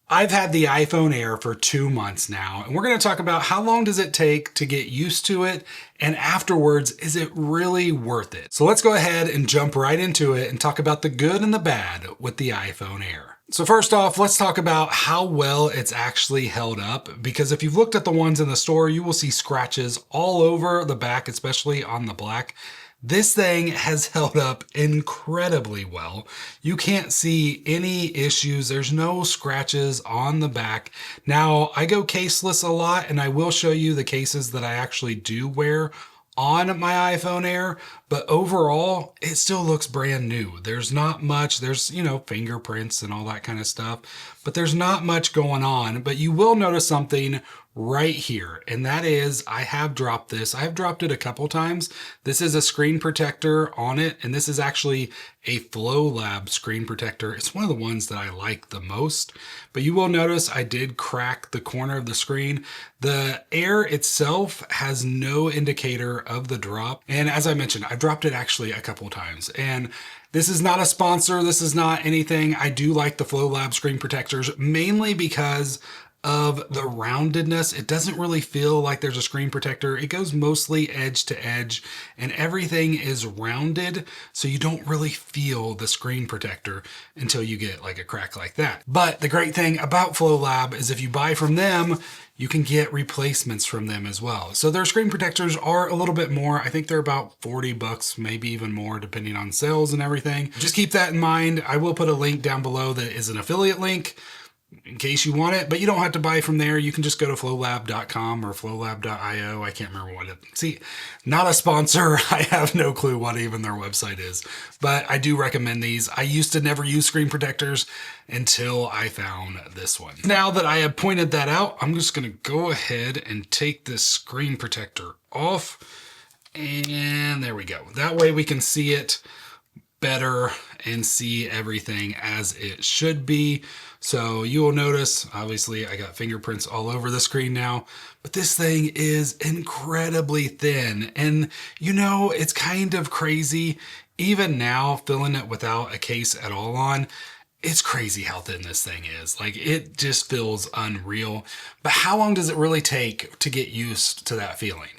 I've had the iPhone Air for 2 months now, and we're going to talk about how long does it take to get used to it, and afterwards, is it really worth it? So let's go ahead and jump right into it and talk about the good and the bad with the iPhone Air. So first off, let's talk about how well it's actually held up, because if you've looked at the ones in the store, you will see scratches all over the back, especially on the black. This thing has held up incredibly well. You can't see any issues. There's no scratches on the back. Now, I go caseless a lot, and I will show you the cases that I actually do wear on my iPhone Air, but overall, it still looks brand new. There's not much, there's, fingerprints and all that kind of stuff, but there's not much going on. But you will notice something right here, and that is I have dropped this. I've dropped it a couple times. This is a screen protector on it, and this is actually a Flow Lab screen protector. It's one of the ones that I like the most, but you will notice I did crack the corner of the screen. The Air itself has no indicator of the drop, and as I mentioned, I've dropped it actually a couple times, and this is not a sponsor. This is not anything. I do like the Flow Lab screen protectors, mainly because of the roundedness. It doesn't really feel like there's a screen protector. It goes mostly edge to edge, and everything is rounded, so you don't really feel the screen protector until you get like a crack like that. But the great thing about Flow Lab is if you buy from them, you can get replacements from them as well. So their screen protectors are a little bit more. I think they're about 40 bucks, maybe even more, depending on sales and everything. Just keep that in mind. I will put a link down below that is an affiliate link in case you want it, but you don't have to buy from there. You can just go to flowlab.com or flowlab.io. I can't remember what it, see, not a sponsor. I have no clue what even their website is, but I do recommend these. I used to never use screen protectors until I found this one. Now that I have pointed that out, I'm just going to go ahead and take this screen protector off, and there we go. That way we can see it better and see everything as it should be. So you will notice, obviously I got fingerprints all over the screen now, but this thing is incredibly thin. And it's kind of crazy. Even now, filling it without a case at all on, it's crazy how thin this thing is. Like, it just feels unreal. But how long does it really take to get used to that feeling?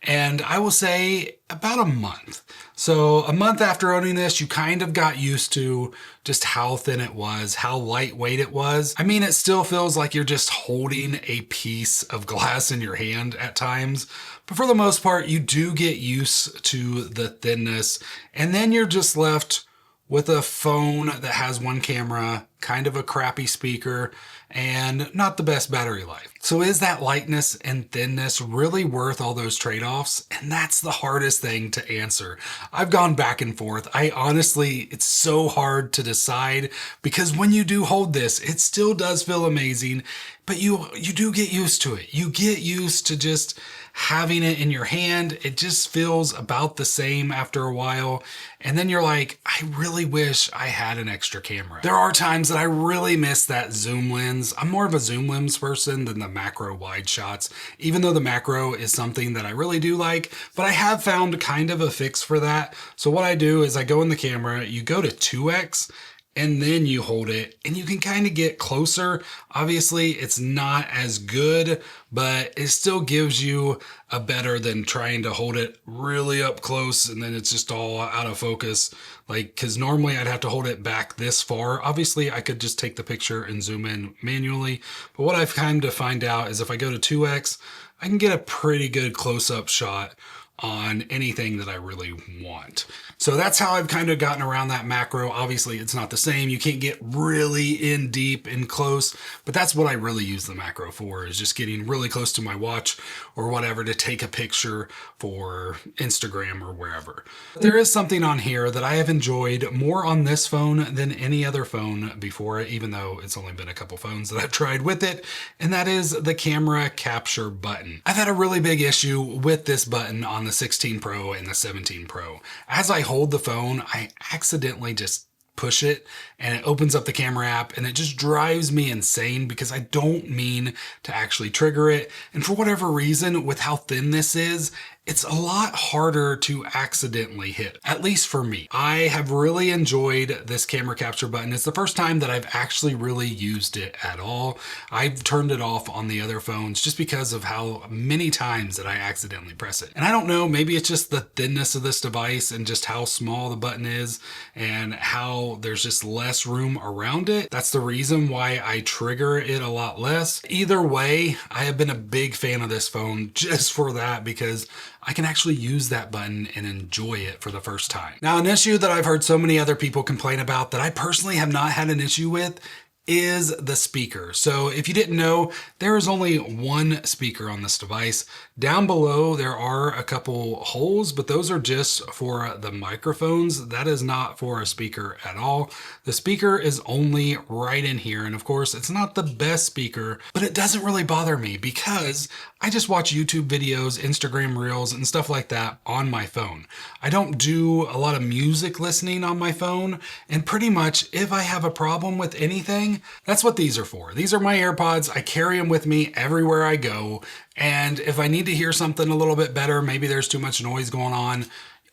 And I will say about a month. So a month after owning this, you kind of got used to just how thin it was, how lightweight it was. I mean, it still feels like you're just holding a piece of glass in your hand at times, but for the most part, you do get used to the thinness, and then you're just left with a phone that has one camera, kind of a crappy speaker, and not the best battery life. So is that lightness and thinness really worth all those trade-offs? And that's the hardest thing to answer. I've gone back and forth. It's so hard to decide, because when you do hold this, it still does feel amazing, but you do get used to it. You get used to just having it in your hand. It just feels about the same after a while. And then you're like, I really wish I had an extra camera. There are times that I really miss that zoom lens. I'm more of a zoom lens person than the macro wide shots, even though the macro is something that I really do like, but I have found kind of a fix for that. So what I do is I go in the camera, you go to 2x, and then you hold it, and you can kind of get closer. Obviously, it's not as good, but it still gives you a better than trying to hold it really up close and then it's just all out of focus. Because normally I'd have to hold it back this far. Obviously, I could just take the picture and zoom in manually, but what I've come to find out is if I go to 2x, I can get a pretty good close-up shot on anything that I really want. So that's how I've kind of gotten around that macro. Obviously, it's not the same. You can't get really in deep and close, but that's what I really use the macro for, is just getting really close to my watch or whatever to take a picture for Instagram or wherever. There is something on here that I have enjoyed more on this phone than any other phone before, even though it's only been a couple phones that I've tried with it, and that is the camera capture button. I've had a really big issue with this button on the 16 Pro and the 17 Pro. As I hold the phone, I accidentally just push it and it opens up the camera app, and it just drives me insane because I don't mean to actually trigger it. And for whatever reason, with how thin this is, it's a lot harder to accidentally hit, at least for me. I have really enjoyed this camera capture button. It's the first time that I've actually really used it at all. I've turned it off on the other phones just because of how many times that I accidentally press it. And I don't know, maybe it's just the thinness of this device and just how small the button is and how there's just less room around it. That's the reason why I trigger it a lot less. Either way, I have been a big fan of this phone just for that, because I can actually use that button and enjoy it for the first time. Now, an issue that I've heard so many other people complain about that I personally have not had an issue with is the speaker. So if you didn't know, there is only one speaker on this device. Down below, there are a couple holes, but those are just for the microphones. That is not for a speaker at all. The speaker is only right in here. And of course, it's not the best speaker, but it doesn't really bother me because I just watch YouTube videos, Instagram Reels, and stuff like that on my phone. I don't do a lot of music listening on my phone, and pretty much if I have a problem with anything, that's what these are for. These are my AirPods. I carry them with me everywhere I go, and if I need to hear something a little bit better, maybe there's too much noise going on,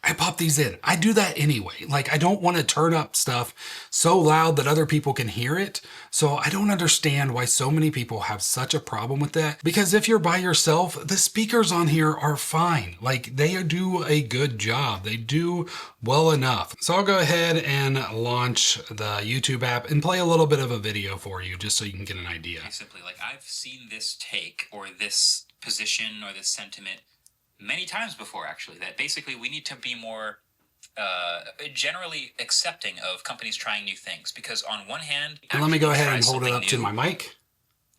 I pop these in. I do that anyway. Like, I don't want to turn up stuff so loud that other people can hear it. So I don't understand why so many people have such a problem with that. Because if you're by yourself, the speakers on here are fine. Like, they do a good job. They do well enough. So I'll go ahead and launch the YouTube app and play a little bit of a video for you just so you can get an idea. Simply, like, I've seen this take or this position or this sentiment many times before, actually, that basically we need to be more generally accepting of companies trying new things, because on one hand, and let me go ahead and hold it up to my mic.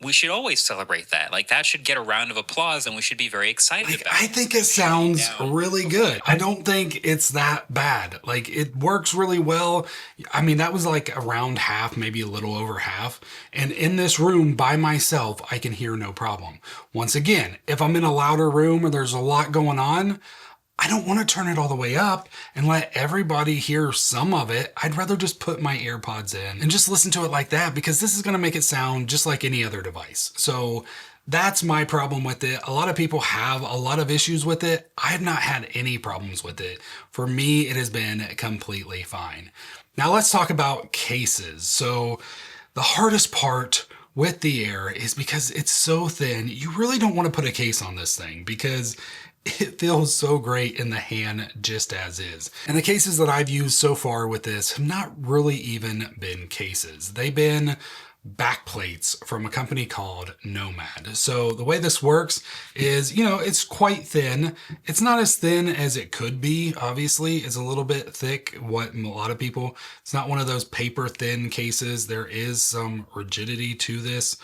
We should always celebrate that. Like, that should get a round of applause, and we should be very excited about it. I think it sounds really good. I don't think it's that bad. Like, it works really well. I mean, that was like around half, maybe a little over half. And in this room by myself, I can hear no problem. Once again, if I'm in a louder room or there's a lot going on, I don't want to turn it all the way up and let everybody hear some of it. I'd rather just put my AirPods in and just listen to it like that, because this is going to make it sound just like any other device. So that's my problem with it. A lot of people have a lot of issues with it. I have not had any problems with it. For me, it has been completely fine. Now let's talk about cases. So the hardest part with the Air is because it's so thin, you really don't want to put a case on this thing because it feels so great in the hand just as is. And the cases that I've used so far with this have not really even been cases. They've been backplates from a company called Nomad. So the way this works is, you know, it's quite thin. It's not as thin as it could be, obviously. It's a little bit thick, what a lot of people, it's not one of those paper thin cases. There is some rigidity to this,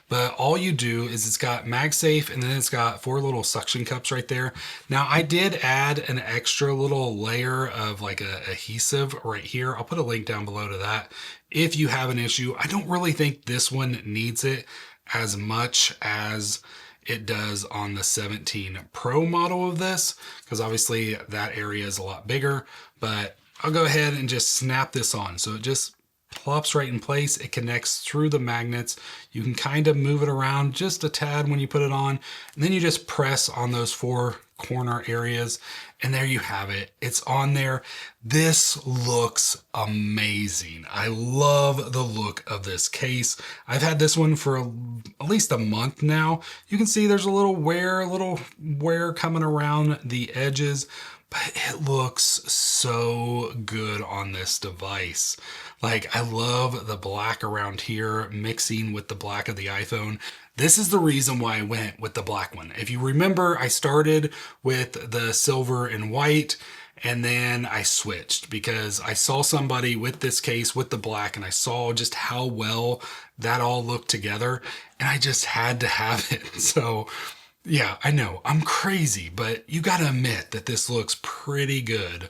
but all you do is it's got MagSafe, and then it's got 4 little suction cups right there. Now I did add an extra little layer of like a adhesive right here. I'll put a link down below to that if you have an issue. I don't really think this one needs it as much as it does on the 17 Pro model of this, because obviously that area is a lot bigger, but I'll go ahead and just snap this on. So it just plops right in place. It connects through the magnets. You can kind of move it around just a tad when you put it on, and then you just press on those 4 corner areas, and there you have it. It's on there. This looks amazing. I love the look of this case. I've had this one for at least a month now. You can see there's a little wear coming around the edges, but it looks so good on this device. Like, I love the black around here mixing with the black of the iPhone. This is the reason why I went with the black one. If you remember, I started with the silver and white, and then I switched because I saw somebody with this case with the black, and I saw just how well that all looked together, and I just had to have it. So yeah, I know I'm crazy, but you gotta admit that this looks pretty good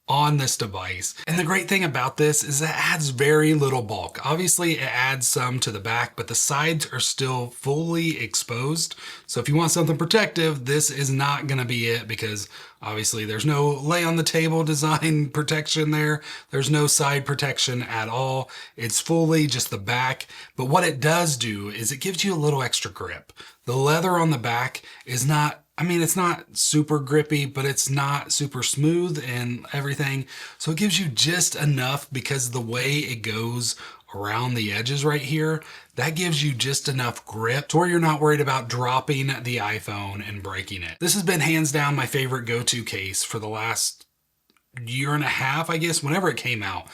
on this device. And the great thing about this is that it adds very little bulk. Obviously it adds some to the back, but the sides are still fully exposed. So if you want something protective, this is not gonna be it, because obviously there's no lay on the table design protection there. There's no side protection at all. It's fully just the back. But what it does do is it gives you a little extra grip. The leather on the back is not I mean, it's not super grippy, but it's not super smooth and everything. So it gives you just enough because of the way it goes around the edges right here. That gives you just enough grip to where you're not worried about dropping the iPhone and breaking it. This has been hands down my favorite go-to case for the last year and a half, I guess, whenever it came out.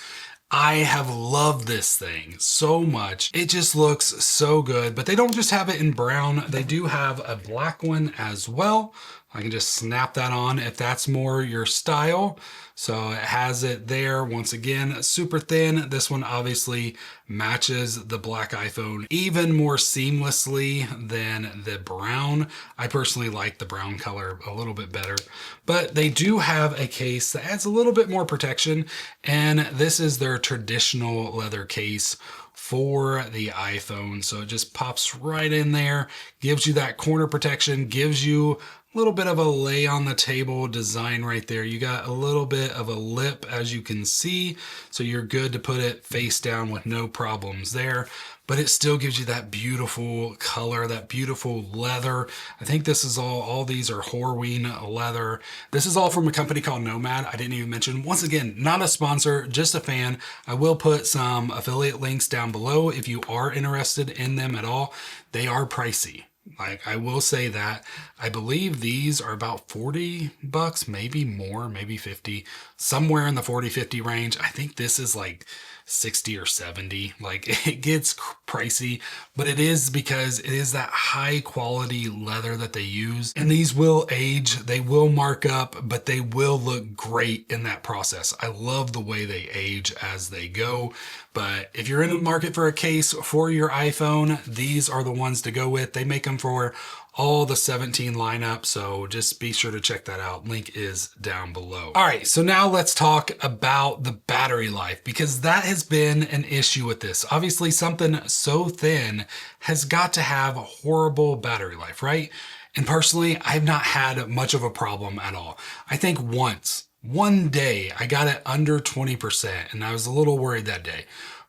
I have loved this thing so much. It just looks so good, but they don't just have it in brown. They do have a black one as well. I can just snap that on if that's more your style. So it has it there. Once again, super thin. This one obviously matches the black iPhone even more seamlessly than the brown. I personally like the brown color a little bit better, but they do have a case that adds a little bit more protection, and this is their traditional leather case for the iPhone. So it just pops right in there, gives you that corner protection, gives you a little bit of a lay on the table design right there. You got a little bit of a lip, as you can see, so you're good to put it face down with no problems there. But it still gives you that beautiful color, that beautiful leather. I think this is all these are Horween leather. This is all from a company called Nomad. I didn't even mention. Once again, not a sponsor, just a fan. I will put some affiliate links down below if you are interested in them at all. They are pricey. Like, I will say that. I believe these are about 40 bucks, maybe more, maybe 50, somewhere in the 40-50 range. I think this is like 60 or 70. Like, it gets pricey, but it is because it is that high quality leather that they use. And these will age, they will mark up, but they will look great in that process. I love the way they age as they go. But if you're in the market for a case for your iPhone, these are the ones to go with. They make them for all the 17 lineup, so just be sure to check that out. Link is down below. All right, so now let's talk about the battery life, because that has been an issue with this. Obviously, something so thin has got to have a horrible battery life, right? And personally, I've not had much of a problem at all. I think one day I got it under 20%, and I was a little worried that day.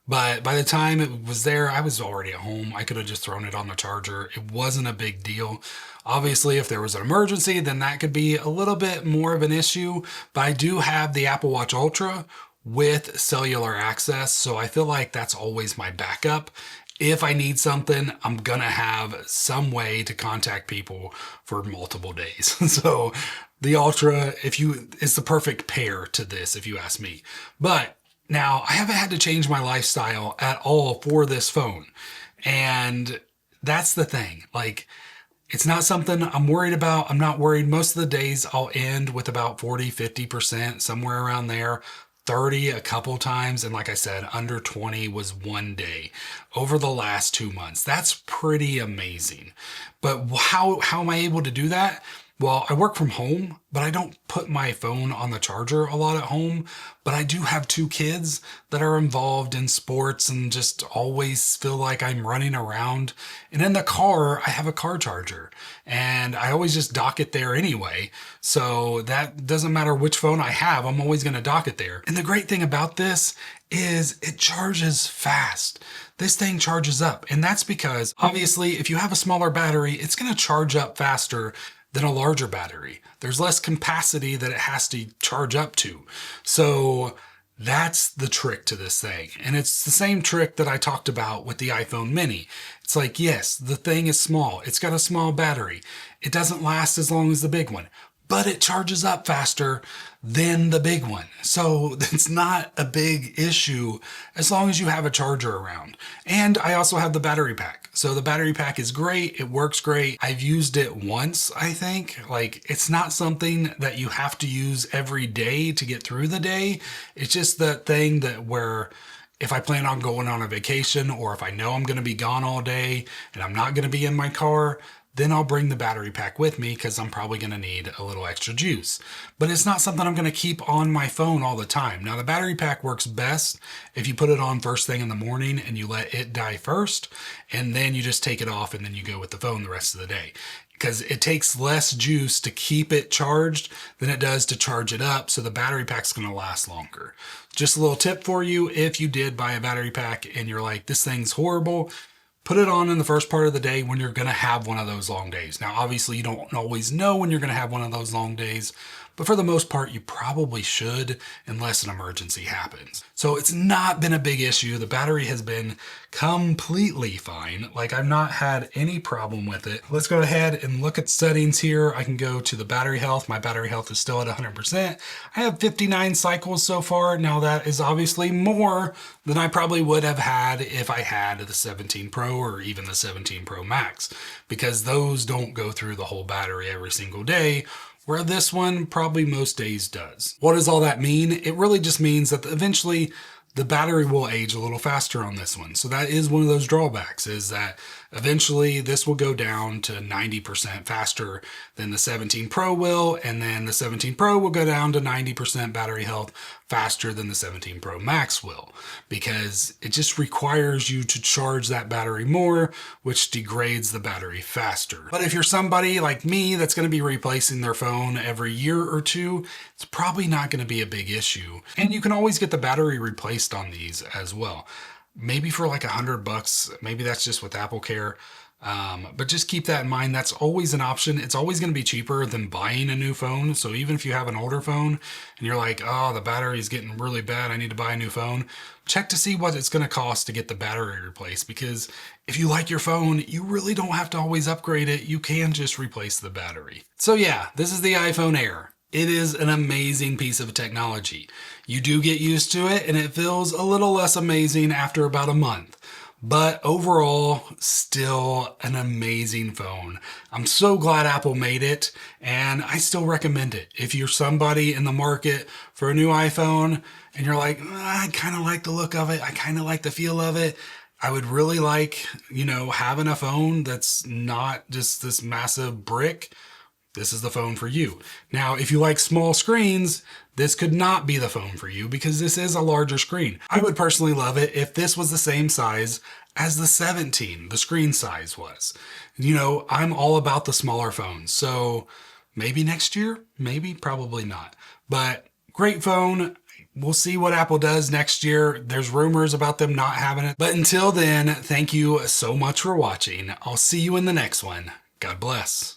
But by the time it was there, I was already at home. I could have just thrown it on the charger. It wasn't a big deal. Obviously, if there was an emergency, then that could be a little bit more of an issue. But I do have the Apple Watch Ultra with cellular access, so I feel like that's always my backup. If I need something, I'm gonna have some way to contact people for multiple days. So the Ultra, is the perfect pair to this, if you ask me. But now, I haven't had to change my lifestyle at all for this phone. And that's the thing. Like, it's not something I'm worried about. I'm not worried. Most of the days I'll end with about 40-50%, somewhere around there. 30 a couple times. And like I said, under 20 was one day over the last 2 months. That's pretty amazing. But how am I able to do that? Well, I work from home, but I don't put my phone on the charger a lot at home. But I do have 2 kids that are involved in sports and just always feel like I'm running around. And in the car, I have a car charger and I always just dock it there anyway. So that doesn't matter which phone I have, I'm always going to dock it there. And the great thing about this is it charges fast. This thing charges up. And that's because obviously if you have a smaller battery, it's going to charge up faster than a larger battery. There's less capacity that it has to charge up to. So that's the trick to this thing. And it's the same trick that I talked about with the iPhone mini. It's like, yes, the thing is small. It's got a small battery. It doesn't last as long as the big one, but it charges up faster than the big one. So it's not a big issue as long as you have a charger around. And I also have the battery pack. So the battery pack is great. It works great. I've used it once, I think. Like, it's not something that you have to use every day to get through the day. It's just that thing that where if I plan on going on a vacation or if I know I'm going to be gone all day and I'm not going to be in my car, then I'll bring the battery pack with me because I'm probably going to need a little extra juice. But it's not something I'm going to keep on my phone all the time. Now, the battery pack works best if you put it on first thing in the morning and you let it die first, and then you just take it off and then you go with the phone the rest of the day. Because it takes less juice to keep it charged than it does to charge it up, so the battery pack's going to last longer. Just a little tip for you, if you did buy a battery pack and you're like, this thing's horrible, Put it on in the first part of the day when you're going to have one of those long days. Now, obviously, you don't always know when you're going to have one of those long days, but for the most part, you probably should unless an emergency happens. So it's not been a big issue. The battery has been completely fine. Like, I've not had any problem with it. Let's go ahead and look at settings here. I can go to the battery health. My battery health is still at 100%. I have 59 cycles so far. Now, that is obviously more than I probably would have had if I had the 17 Pro or even the 17 Pro Max, because those don't go through the whole battery every single day, where this one probably most days does. What does all that mean? It really just means that eventually the battery will age a little faster on this one. So that is one of those drawbacks, is that eventually this will go down to 90% faster than the 17 Pro will, and then the 17 Pro will go down to 90% battery health faster than the 17 Pro Max will, because it just requires you to charge that battery more, which degrades the battery faster. But if you're somebody like me that's going to be replacing their phone every year or two, it's probably not going to be a big issue. And you can always get the battery replaced on these as well. Maybe for like $100, maybe that's just with Apple Care. But just keep that in mind. That's always an option. It's always going to be cheaper than buying a new phone. So even if you have an older phone and you're like, oh, the battery is getting really bad, I need to buy a new phone, check to see what it's going to cost to get the battery replaced. Because if you like your phone, you really don't have to always upgrade it. You can just replace the battery. So yeah, this is the iPhone Air. It is an amazing piece of technology. You do get used to it, and it feels a little less amazing after about a month. But overall, still an amazing phone. I'm so glad Apple made it, and I still recommend it. If you're somebody in the market for a new iPhone, and you're like, I kind of like the look of it, I kind of like the feel of it, I would really like, having a phone that's not just this massive brick. This is the phone for you. Now, if you like small screens, this could not be the phone for you because this is a larger screen. I would personally love it if this was the same size as the 17, the screen size was. I'm all about the smaller phones. So maybe next year, maybe, probably not. But great phone. We'll see what Apple does next year. There's rumors about them not having it. But until then, thank you so much for watching. I'll see you in the next one. God bless.